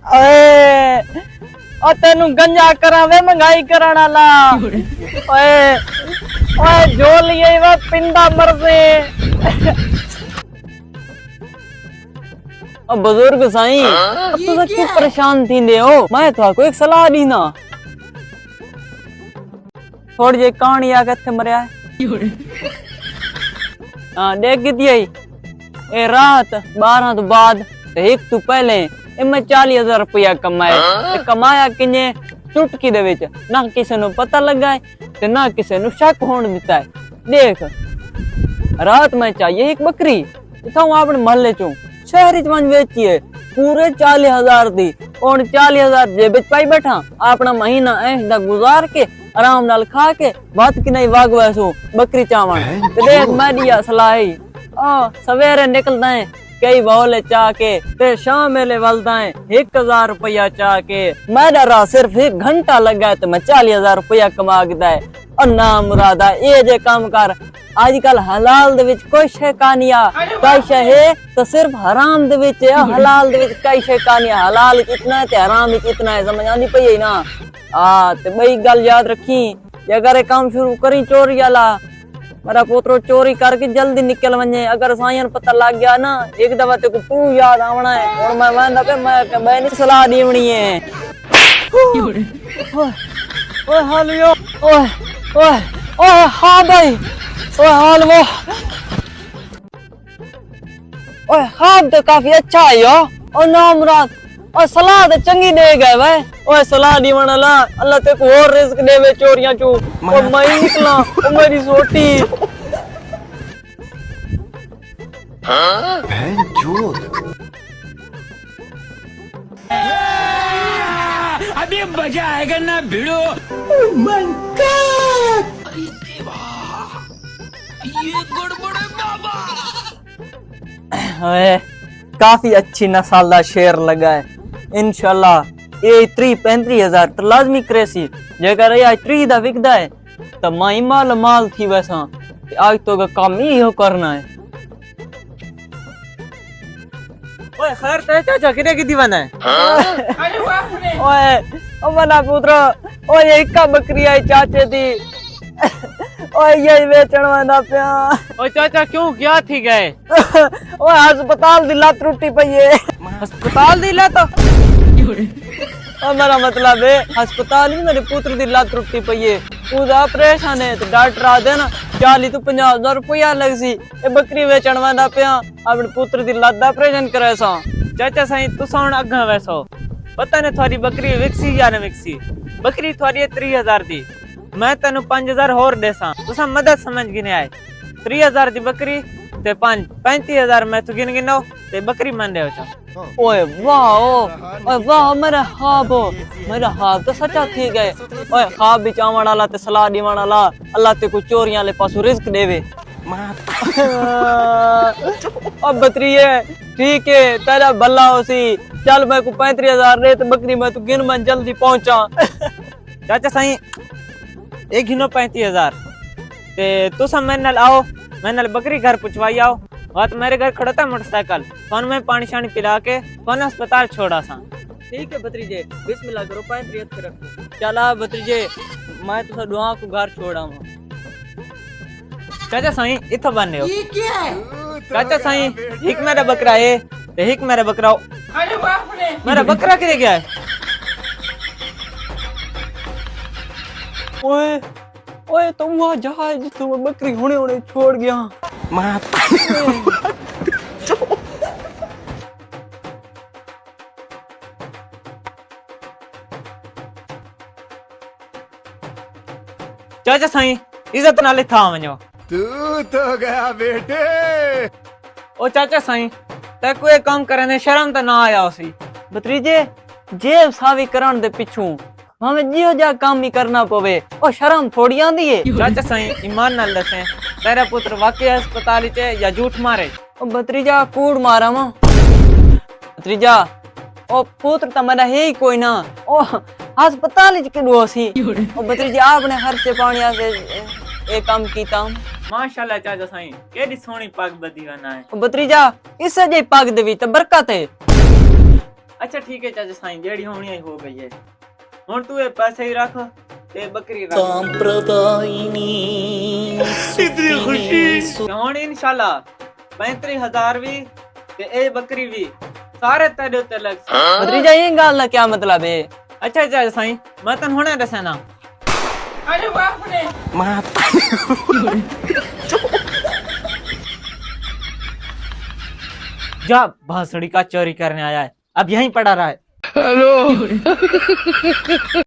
ओए ओ तेनू गंजा करावे महंगाई कराना ला ओए ओए जो लिए वो पिंडा मरसे ओ बुजुर्ग साईं अब तुसा क्यों परेशान थींदे हो मैं थाको एक सलाह दी ना थोड़ी जी कहानी आ कथे मरया है हां देख दी ए रात 12 तो बाद एक तू पहले मैं 40,000 रुपया कमाया कमाया किने चुटकी दे विच ना किसी नु पता लगा है ते ना किसी नु शक होने दिता है देख रात में चाहिए एक बकरी इथा अपने महल्ले चो शहर च बेची है पूरे 40,000 दी और 40,000 जेब च पाई बैठा अपना महीना ऐसा गुजार के आराम नाल खा के बात की नहीं वाग वैसो बकरी चावल ते देख मैं दिया सलाही सवेरे निकलदा है कई बोले चाके ते शाम मेले वलदा है 1,000 रुपया चाके मेरा रा सिर्फ 1 घंटा लगा तो मैं 40,000 रुपया कमा गदा है और ना मुरादा ये जे काम कर आजकल हलाल दे विच कोई शे कानिया कई शे है तो सिर्फ हराम दे विच है हलाल दे विच कई शे कानिया हलाल कितना है ते हराम कितना है समझ आनी पई है ना ते बई गल याद रखी जे अगर काम शुरू करी चोरी वाला मेरा पोतरो चोरी करके जल्दी निकल वने अगर सायन पता लग गया ना एक दफा तेको तू याद आवना है और मैं वंदा पे मैं नहीं सलाह दीवनी है ओए हालियो ओए ओए ओए हां भाई ओए हाल वो ओए हां तो काफी अच्छा है यो और ना मुराद और सलाह तो चंगी दे गए भाई ओए सलाह दीवन ला अल्लाह तेको और रिस्क देवे चोरियां चू और मैं निकला ओ मेरी सोटी बहन चोद अभी मजा आएगा ना भिड़ो ओह माय गॉड ये गड़बड़ है बाबा ओए काफी अच्छी नस्ल दा शेर लगा है इंशाल्लाह ये 35,000 तो लाजमी करेसी जेकर ये 3 दा विकदा है तो माई माल माल थी वैसा आज तो का काम ही हो करना है ओए खैर ते चाचा किने की दीवाना है अरे बाप रे ओए ओ मना पुत्र ओए इक्का बकरी आई चाचे दी ओए ये बेचण वाला पिया ओ चाचा क्यों क्या थी गए ओए अस्पताल दी लत टूटी पई है अस्पताल दी लत ओ मेरा मतलब है अस्पताल में मेरे पुत्र दी लत टूटी पई है पूरा ऑपरेशन है तो डॉक्टर आ देना 40 तो 50,000 रुपया लग सी ए बकरी बेचण वाला पिया अपने पुत्र दी लत दा ऑपरेशन करे सा चाचा सही तू सुन अगा वैसो पता ने थारी बकरी विकसी या न विकसी बकरी थारी 30,000 दी मैं तेनु 5,000 होर देसा तुसा मदद समझ गिने आए 30,000 दी बकरी ते 35,000 मैं तू गिन गिनो ते बकरी मन दे चा ओए वाह मेरा ख्वाब तो सच्चा थी गए ओए ख्वाब भी चावण वाला ते सलाह दीवण वाला अल्लाह ते को चोरियां ले पासो रिस्क देवे अब बतरिए ठीक है तेरा भला होसी चल मैं को 35,000 दे ते बकरी मैं तू गिन मन जल्दी पहुंचा चाचा सही एक गिनो 35,000 ते तुसा मेरे नाल आओ मेरे नाल बकरी घर पुछवाई आओ बात मेरे घर खड़ा था मोटरसाइकिल फोन में पानी शानी पिला के फोन अस्पताल छोड़ा सा ठीक है भतीजे बिस्मिल्लाह करो 35 रखो चला भतीजे मैं तो दुआ को घर छोड़ा हूं चाचा सही इथो बने हो ये क्या है चाचा सही एक मेरा बकरा है ते एक मेरा बकरा अरे बाप रे मेरा बकरा किधर गया है ओए ओए तुम वहां जा जिस तुम बकरी होने छोड़ गया चाचा सही इज्जत नाले था वञो तू तो गया बेटे ओ चाचा सही ते कोई काम करने शर्म तो ना आया उसी भतीजे जेब सावी करण दे पिछू हमें जियो जा काम ही करना पवे ओ शर्म थोड़ी आंदी है चाचा सही ईमान नाल दसे तेरा पुत्र वाकई अस्पताल च या झूठ मारे ओ भतीजा कूड़ मारा मा भतीजा ओ पुत्र तो मेरा है ही कोई ना ओ अस्पताल च किडो सी ओ भतीजा आपने खर्चे पानी से ए काम कीता माशाल्लाह चाचा सही केडी सोनी पग बदी वना है ओ भतीजा इससे जे पग देवी तो बरकत है अच्छा ठीक है चाचा साईं जेड़ी होनी है हो गई है हुन तू ये पैसे ही रख ते बकरी रख इतनी खुशी ते हुन इंशाल्लाह 35,000 भी ते ए बकरी भी सारे तेरे उत्ते लग भतीजा ये गल दा क्या मतलब है? अच्छा चाचा साईं मैं तन हुणे दसना अरे बाप रे जा भासड़ी का चोरी करने आया है अब यहीं पड़ा रहा है